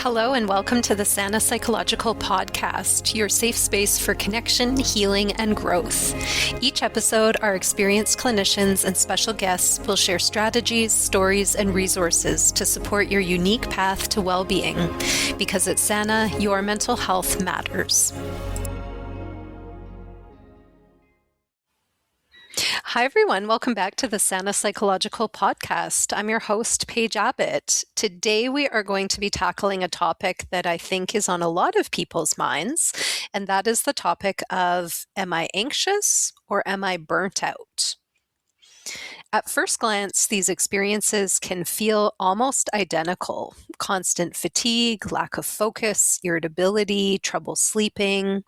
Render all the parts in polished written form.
Hello and welcome to the Sana Psychological Podcast, your safe space for connection, healing, and growth. Each episode, our experienced clinicians and special guests will share strategies, stories, and resources to support your unique path to well-being. Because at Sana, your mental health matters. Hi, everyone. Welcome back to the Sana Psychological Podcast. I'm your host, Paige Abbott. Today, we are going to be tackling a topic that I think is on a lot of people's minds, and that is the topic of, am I anxious or am I burnt out? At first glance, these experiences can feel almost identical. Constant fatigue, lack of focus, irritability, trouble sleeping.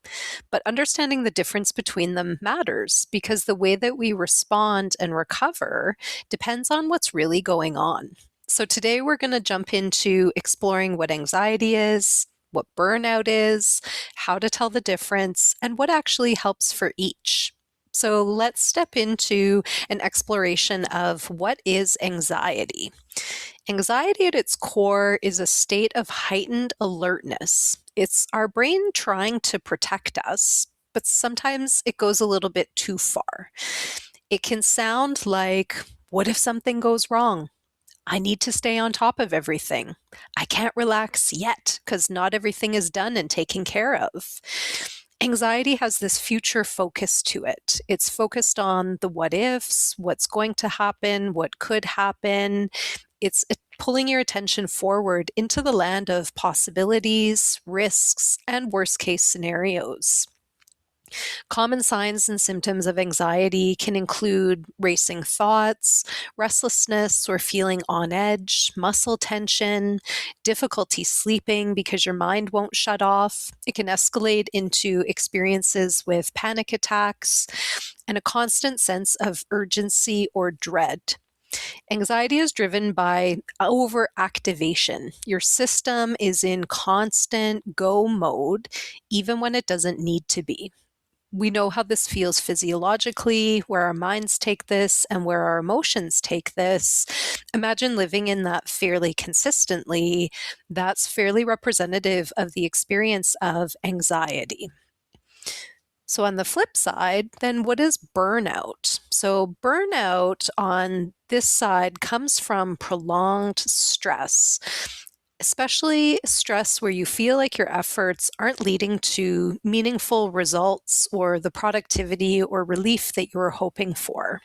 But understanding the difference between them matters because the way that we respond and recover depends on what's really going on. So today we're going to jump into exploring what anxiety is, what burnout is, how to tell the difference, and what actually helps for each. So let's step into an exploration of what is anxiety. Anxiety at its core is a state of heightened alertness. It's our brain trying to protect us, but sometimes it goes a little bit too far. It can sound like, what if something goes wrong? I need to stay on top of everything. I can't relax yet because not everything is done and taken care of. Anxiety has this future focus to it. It's focused on the what ifs, what's going to happen, what could happen. It's pulling your attention forward into the land of possibilities, risks, and worst case scenarios. Common signs and symptoms of anxiety can include racing thoughts, restlessness or feeling on edge, muscle tension, difficulty sleeping because your mind won't shut off. It can escalate into experiences with panic attacks and a constant sense of urgency or dread. Anxiety is driven by overactivation. Your system is in constant go mode, even when it doesn't need to be. We know how this feels physiologically, where our minds take this and where our emotions take this. Imagine living in that fairly consistently. That's fairly representative of the experience of anxiety. So on the flip side, then what is burnout? So burnout on this side comes from prolonged stress, especially stress where you feel like your efforts aren't leading to meaningful results or the productivity or relief that you were hoping for.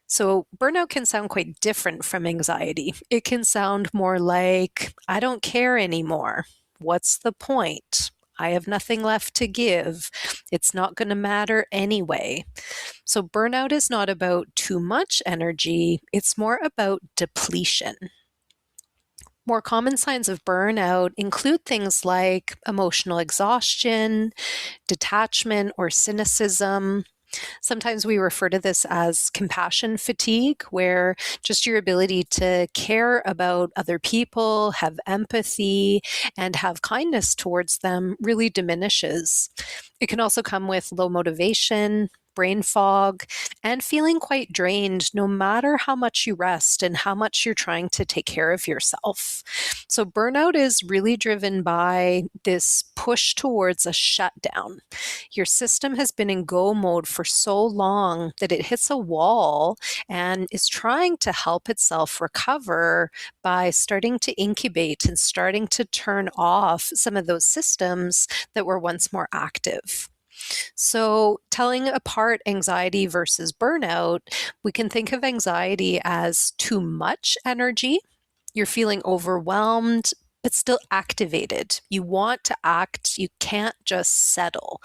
So burnout can sound quite different from anxiety. It can sound more like, I don't care anymore. What's the point? I have nothing left to give. It's not going to matter anyway. So burnout is not about too much energy. It's more about depletion. More common signs of burnout include things like emotional exhaustion, detachment or cynicism. Sometimes we refer to this as compassion fatigue, where just your ability to care about other people, have empathy, and have kindness towards them really diminishes. It can also come with low motivation, brain fog, and feeling quite drained no matter how much you rest and how much you're trying to take care of yourself. So burnout is really driven by this push towards a shutdown. Your system has been in go mode for so long that it hits a wall and is trying to help itself recover by starting to incubate and starting to turn off some of those systems that were once more active. So telling apart anxiety versus burnout, we can think of anxiety as too much energy. You're feeling overwhelmed, but still activated. You want to act. You can't just settle.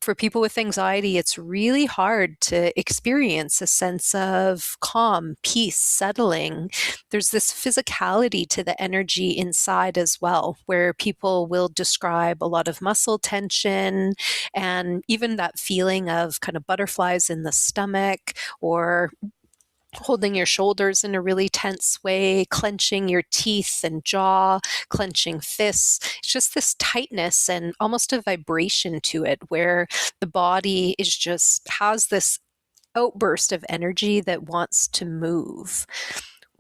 For people with anxiety, it's really hard to experience a sense of calm, peace, settling. There's this physicality to the energy inside as well, where people will describe a lot of muscle tension and even that feeling of kind of butterflies in the stomach or holding your shoulders in a really tense way, clenching your teeth and jaw, clenching fists. It's just this tightness and almost a vibration to it where the body is just has this outburst of energy that wants to move.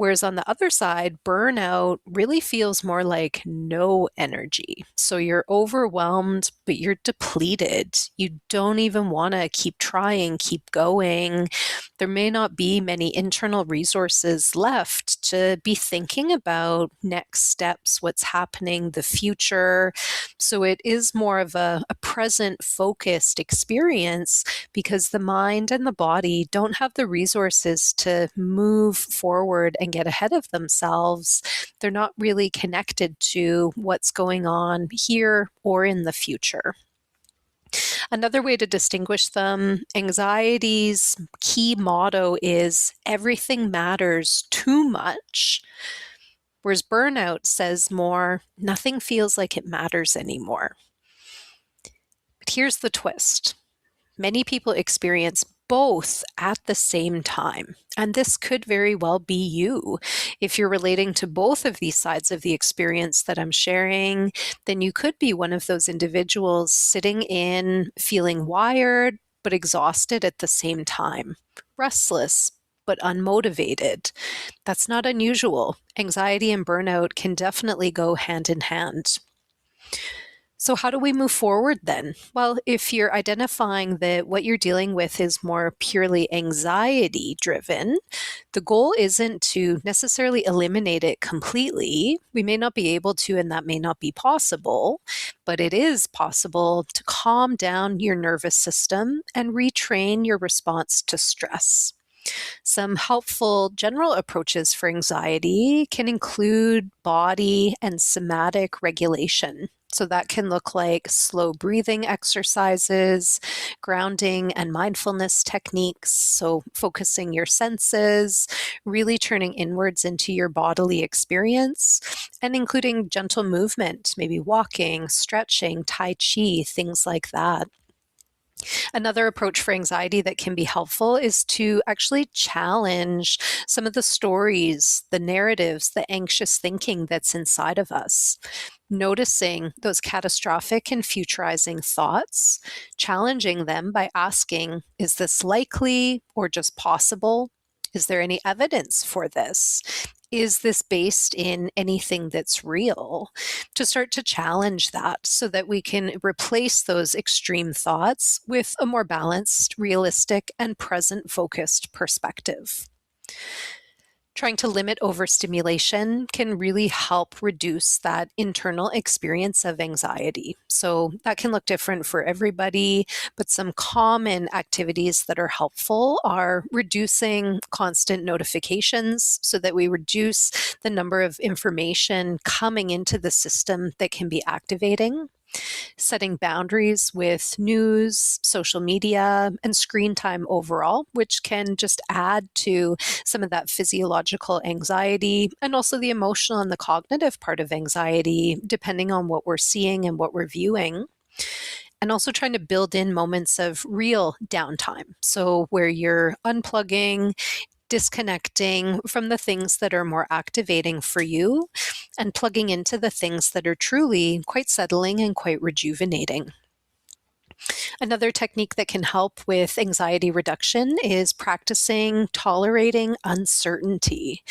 Whereas on the other side, burnout really feels more like no energy. So you're overwhelmed, but you're depleted. You don't even want to keep trying, keep going. There may not be many internal resources left to be thinking about next steps, what's happening, the future. So it is more of a present focused experience because the mind and the body don't have the resources to move forward and get ahead of themselves. They're not really connected to what's going on here or in the future. Another way to distinguish them, anxiety's key motto is everything matters too much, whereas burnout says more, nothing feels like it matters anymore. But here's the twist. Many people experience both at the same time. And this could very well be you. If you're relating to both of these sides of the experience that I'm sharing, then you could be one of those individuals sitting in, feeling wired, but exhausted at the same time, restless, but unmotivated. That's not unusual. Anxiety and burnout can definitely go hand in hand. So how do we move forward then? Well, if you're identifying that what you're dealing with is more purely anxiety driven, the goal isn't to necessarily eliminate it completely. We may not be able to, and that may not be possible, but it is possible to calm down your nervous system and retrain your response to stress. Some helpful general approaches for anxiety can include body and somatic regulation. So that can look like slow breathing exercises, grounding and mindfulness techniques. So focusing your senses, really turning inwards into your bodily experience, and including gentle movement, maybe walking, stretching, Tai Chi, things like that. Another approach for anxiety that can be helpful is to actually challenge some of the stories, the narratives, the anxious thinking that's inside of us. Noticing those catastrophic and futurizing thoughts, challenging them by asking, is this likely or just possible? Is there any evidence for this? Is this based in anything that's real? To start to challenge that so that we can replace those extreme thoughts with a more balanced, realistic, and present focused perspective. Trying to limit overstimulation can really help reduce that internal experience of anxiety. So that can look different for everybody, but some common activities that are helpful are reducing constant notifications so that we reduce the number of information coming into the system that can be activating. Setting boundaries with news, social media, and screen time overall, which can just add to some of that physiological anxiety and also the emotional and the cognitive part of anxiety, depending on what we're seeing and what we're viewing. And also trying to build in moments of real downtime. So where you're unplugging, disconnecting from the things that are more activating for you and plugging into the things that are truly quite settling and quite rejuvenating. Another technique that can help with anxiety reduction is practicing tolerating uncertainty.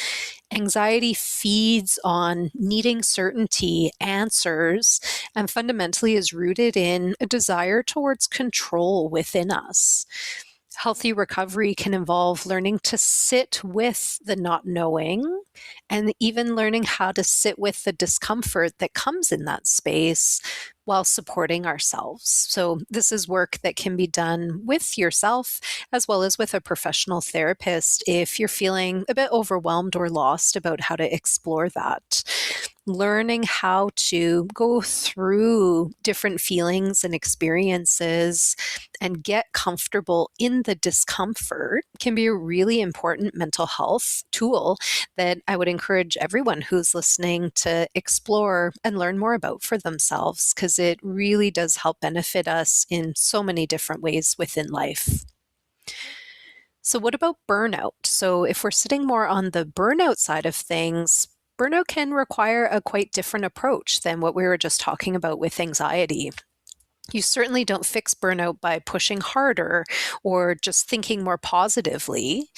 Anxiety feeds on needing certainty, answers, and fundamentally is rooted in a desire towards control within us. Healthy recovery can involve learning to sit with the not knowing and even learning how to sit with the discomfort that comes in that space while supporting ourselves. So this is work that can be done with yourself as well as with a professional therapist if you're feeling a bit overwhelmed or lost about how to explore that. Learning how to go through different feelings and experiences and get comfortable in the discomfort can be a really important mental health tool that I would encourage everyone who's listening to explore and learn more about for themselves, because it really does help benefit us in so many different ways within life. So what about burnout? So if we're sitting more on the burnout side of things, burnout can require a quite different approach than what we were just talking about with anxiety. You certainly don't fix burnout by pushing harder or just thinking more positively.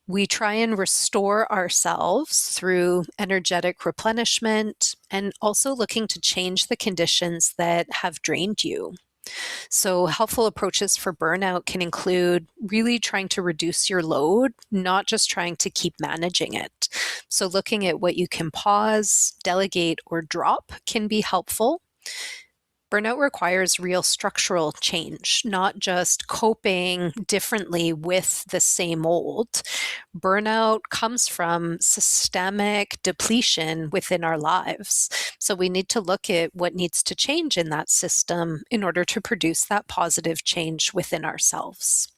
We try and restore ourselves through energetic replenishment and also looking to change the conditions that have drained you. So, helpful approaches for burnout can include really trying to reduce your load, not just trying to keep managing it. So, looking at what you can pause, delegate, or drop can be helpful. Burnout requires real structural change, not just coping differently with the same old. Burnout comes from systemic depletion within our lives. So we need to look at what needs to change in that system in order to produce that positive change within ourselves.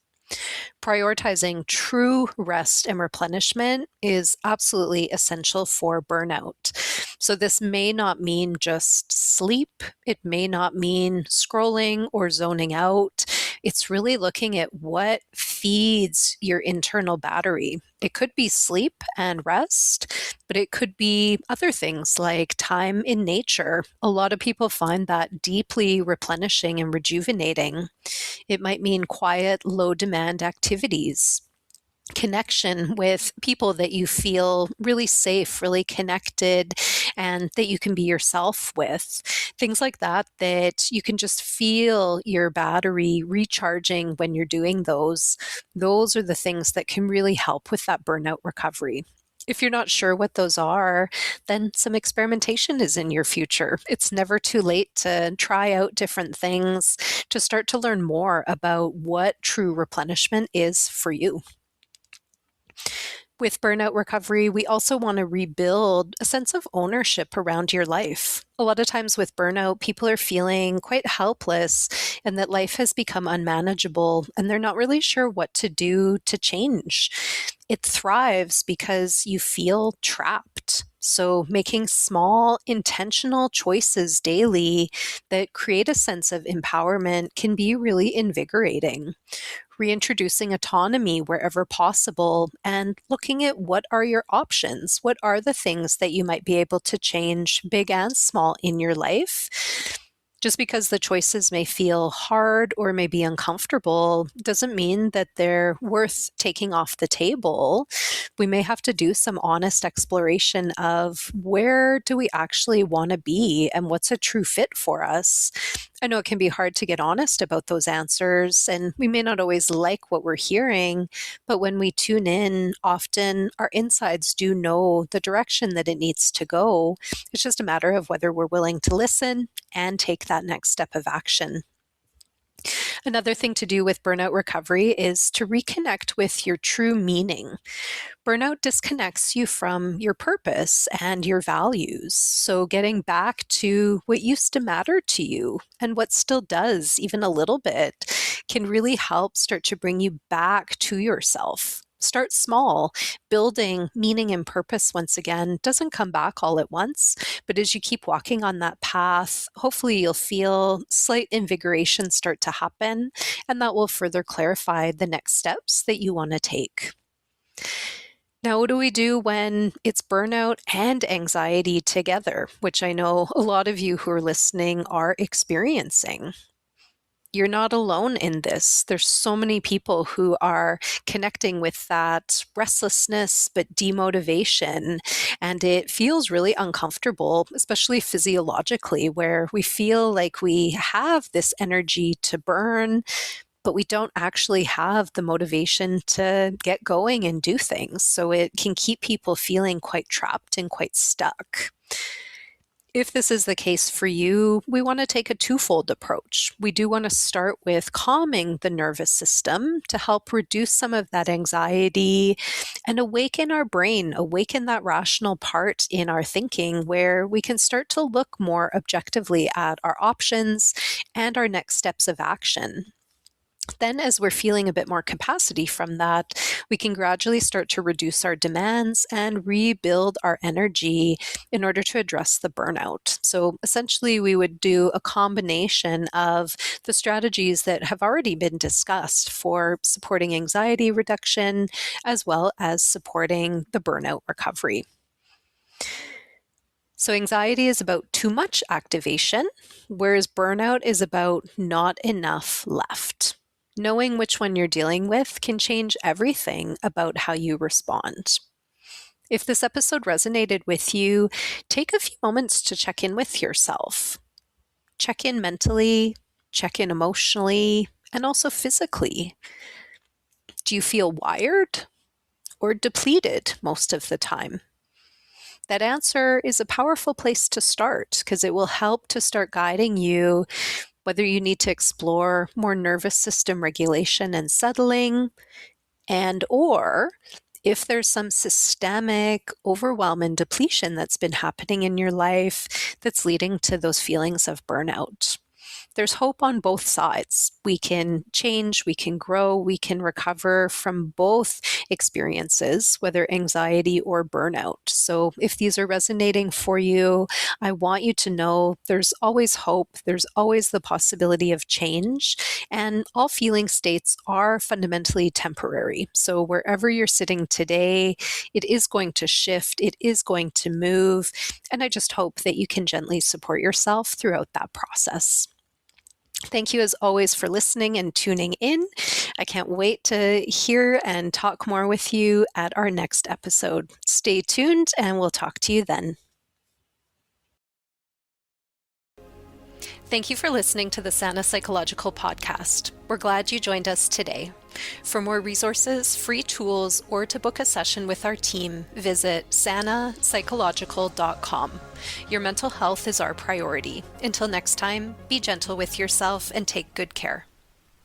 Prioritizing true rest and replenishment is absolutely essential for burnout. So, this may not mean just sleep, it may not mean scrolling or zoning out. It's really looking at what feeds your internal battery. It could be sleep and rest, but it could be other things like time in nature. A lot of people find that deeply replenishing and rejuvenating. It might mean quiet, low demand activities, connection with people that you feel really safe, really connected, and that you can be yourself with. Things like that, that you can just feel your battery recharging when you're doing those. Those are the things that can really help with that burnout recovery. If you're not sure what those are, then some experimentation is in your future. It's never too late to try out different things, to start to learn more about what true replenishment is for you. With burnout recovery, we also want to rebuild a sense of ownership around your life. A lot of times with burnout, people are feeling quite helpless and that life has become unmanageable and they're not really sure what to do to change. It thrives because you feel trapped. So, making small, intentional choices daily that create a sense of empowerment can be really invigorating. Reintroducing autonomy wherever possible and looking at what are your options? What are the things that you might be able to change, big and small, in your life? Just because the choices may feel hard or may be uncomfortable doesn't mean that they're worth taking off the table. We may have to do some honest exploration of where do we actually want to be and what's a true fit for us. I know it can be hard to get honest about those answers, and we may not always like what we're hearing, but when we tune in, often our insides do know the direction that it needs to go. It's just a matter of whether we're willing to listen and take that next step of action. Another thing to do with burnout recovery is to reconnect with your true meaning. Burnout disconnects you from your purpose and your values. So, getting back to what used to matter to you and what still does, even a little bit, can really help start to bring you back to yourself. Start small. Building meaning and purpose once again doesn't come back all at once, but as you keep walking on that path, hopefully you'll feel slight invigoration start to happen, and that will further clarify the next steps that you want to take. Now, what do we do when it's burnout and anxiety together, which I know a lot of you who are listening are experiencing? You're not alone in this. There's so many people who are connecting with that restlessness, but demotivation. And it feels really uncomfortable, especially physiologically, where we feel like we have this energy to burn, but we don't actually have the motivation to get going and do things. So it can keep people feeling quite trapped and quite stuck. If this is the case for you, we want to take a twofold approach. We do want to start with calming the nervous system to help reduce some of that anxiety and awaken our brain, awaken that rational part in our thinking where we can start to look more objectively at our options and our next steps of action. Then, as we're feeling a bit more capacity from that, we can gradually start to reduce our demands and rebuild our energy in order to address the burnout. So, essentially, we would do a combination of the strategies that have already been discussed for supporting anxiety reduction as well as supporting the burnout recovery. So anxiety is about too much activation, whereas burnout is about not enough left. Knowing which one you're dealing with can change everything about how you respond. If this episode resonated with you, take a few moments to check in with yourself. Check in mentally, check in emotionally, and also physically. Do you feel wired or depleted most of the time? That answer is a powerful place to start because it will help to start guiding you whether you need to explore more nervous system regulation and settling, and or if there's some systemic overwhelm and depletion that's been happening in your life that's leading to those feelings of burnout. There's hope on both sides. We can change, we can grow, we can recover from both experiences, whether anxiety or burnout. So if these are resonating for you, I want you to know there's always hope, there's always the possibility of change, and all feeling states are fundamentally temporary. So wherever you're sitting today, it is going to shift, it is going to move, and I just hope that you can gently support yourself throughout that process. Thank you as always for listening and tuning in. I can't wait to hear and talk more with you at our next episode. Stay tuned and we'll talk to you then. Thank you for listening to the Sana Psychological Podcast. We're glad you joined us today. For more resources, free tools, or to book a session with our team, visit sanapsychological.com. Your mental health is our priority. Until next time, be gentle with yourself and take good care.